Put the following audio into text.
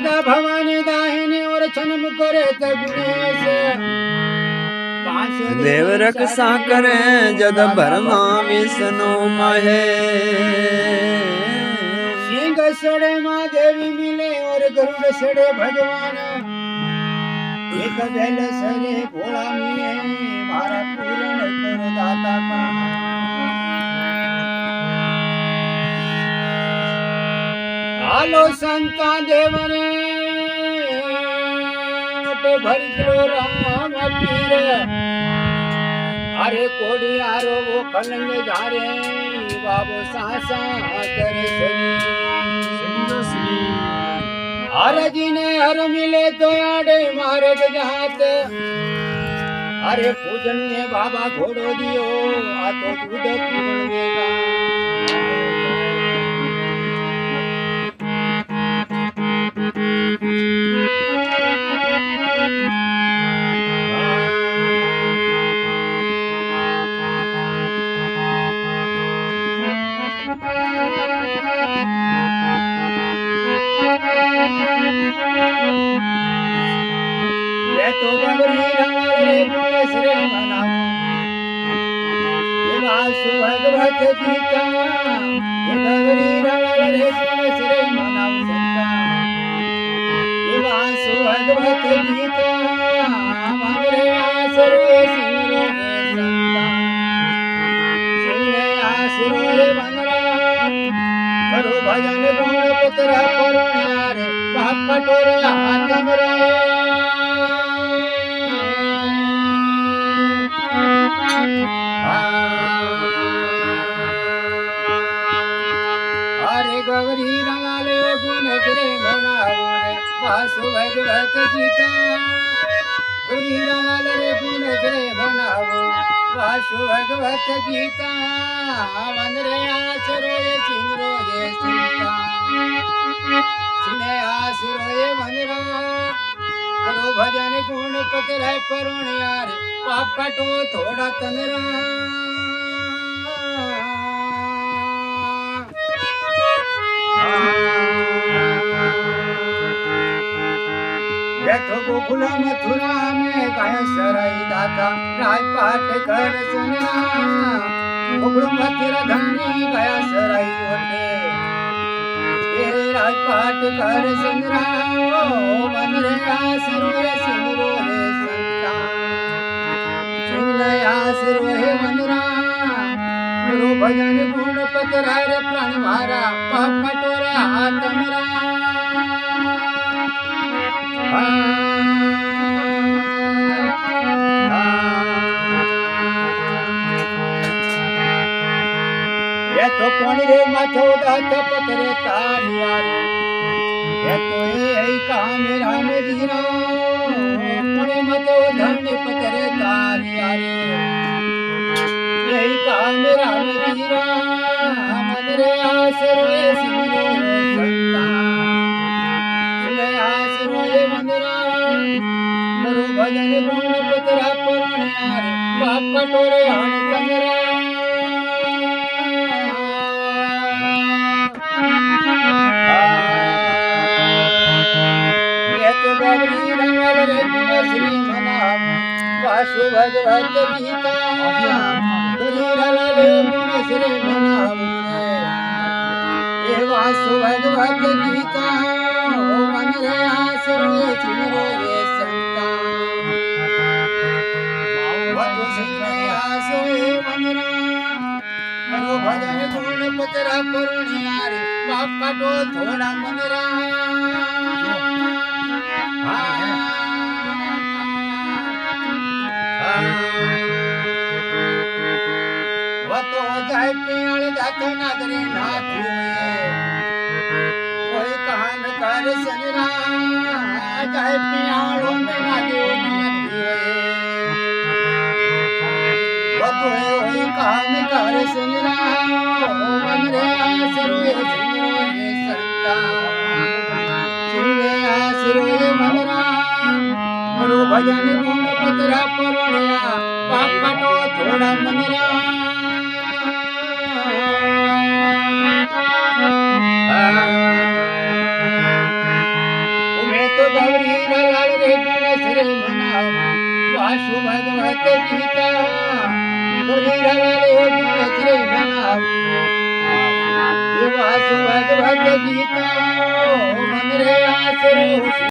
माता भवानी दाहिनी और छन मुकरे गुणेश देव रक्षा करे जद भरमा विष्णु महे सिंह सड़े माँ देवी मिले और गरुड़ सड़े भगवान एक बेल सरे भोला मिले मारा पूर्ण करो दाता का आलो संता देवने भरजो राम पीर अरे कोड़ी आरो वो कलंग झारे बाबो सासा करे सरी हर जी ने हर मिले तो आड़े मारे जात अरे पूजन ने बाबा घोड़ो दियो आ तो दूध पीवन देगा तो बंगरी रंगले पुलिस रे मनाओ ये वासु भगवत गीता ये बंगरी रंगले पुलिस रे मनाओ संता ये वासु भगवत गीता हमारे आसरो सिंगरो रे संता सिंगे आसरो रे बंगरा करो भजन गुण पुत्र करुणा रे बाप कटोरे हाथ मरे हरे गौरी रंगाले गुण रे बनाओ रे वासु भगवत गीता गौरी रंगाले रे गुण रे बनाओ वासु भगवत गीता मन रे आसरो ये सिंगरो ये सीता सिने आसरो ये मंदिरा करो भजन गुण पत्र परुण यार पाप काटो थोड़ा तंदरा तो गोकुला मथुरा में गाय सराई दाता राजपाट कर सुना गोकुल मथुरा धनी गया सराई होते तेरे राजपाट कर सुना मन रे आसरो रे सिंगरो रे संता सिंह आसरो हे मनरा गुरु भजन गुण पत्र रे प्राण मारा पाप कटोरे हाथ मरा ये तो कोण रे माथो दात पत्रे तारिया रे ये तो ए काम राम दीना कोण माथो धन पत्रे तारिया रे यही काम राम दीना मन रे आसरो सिमरो संता सिने आसरो मंदिरा करो भजन गुण पत्र पुराण रे बाप कटोरे हानि कमरा गौरी रंगल रे गुण श्री मनाम वासु भगवत गीता गौरी रंगल रे गुण श्री मनाम ये वासु भगवत गीता ओ मन रे आसरो सिमरो रे संता वतु सिंह आसो मनरा करो भजन गुण पत्र पुराण रे बाप काटो थोड़ा मनरा वतो जाय पेड़ जात नागरे नाथिए कोई कहान कर सनरा जाय पेड़ों में नाथियो नाथिए वतो कोई कहान कर सनरा मन रे आसरो सिंगरो रे संता सिंगे आसरो मनरा करो भजन गुण पत्र पुराण पाप काटो थोड़ा मनरा गौरीला लाड भेटून श्री म्हणाव वासु भगवत गीता गौरीला लाड भेटून श्री म्हणाव वासु भगवत गीता मन रे आसरो